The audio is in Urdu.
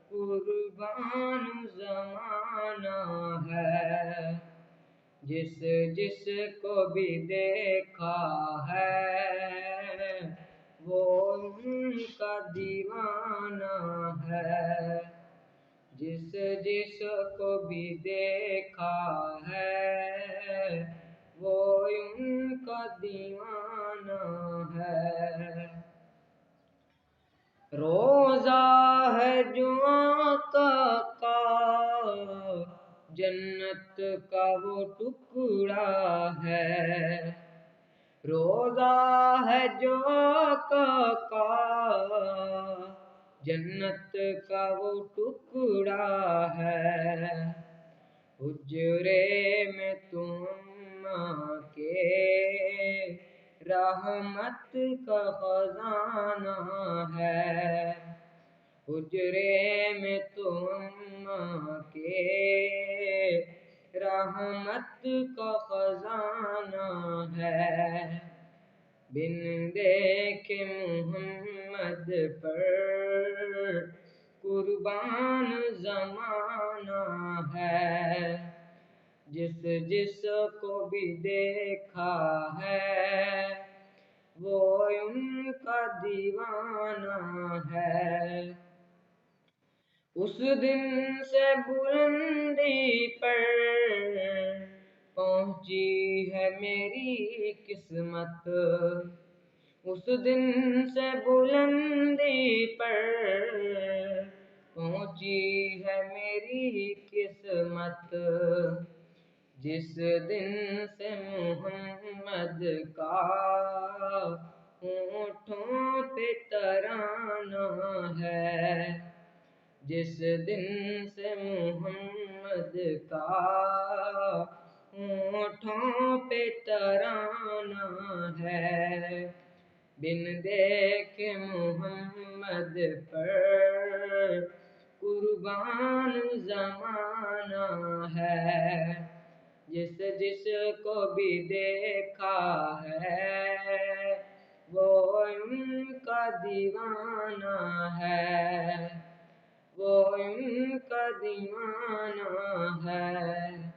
قربان زمانہ ہے، جس جس کو بھی دیکھا ہے وہ ان کا دیوانہ ہے، جس جس کو بھی دیکھا ہے وہ ان کا دیوانہ ہے۔ روزہ ہے جو آقا کا جنت کا وہ ٹکڑا ہے، روزہ ہے جو آقا کا جنت کا وہ ٹکڑا ہے، حجرے میں تم کے رحمت کا خزانہ ہے، حجرے میں تم کے رحمت کا خزانہ ہے، بن دیکھے محمد پر قربان زمانہ ہے، جس جس کو بھی دیکھا ہے وہ ان کا دیوانہ ہے۔ اس دن سے بلندی پر پہنچی ہے میری قسمت، اس دن سے بلندی پر پہنچی ہے میری قسمت، جس دن سے محمد کا ہونٹوں پہ ترانہ ہے، جس دن سے محمد کا ہونٹوں پہ ترانہ ہے، بن دیکھ محمد پر قربان زمانہ ہے، جس جس کو بھی دیکھا ہے وہ ان کا دیوانہ ہے، وہ ان کا دیوانہ ہے۔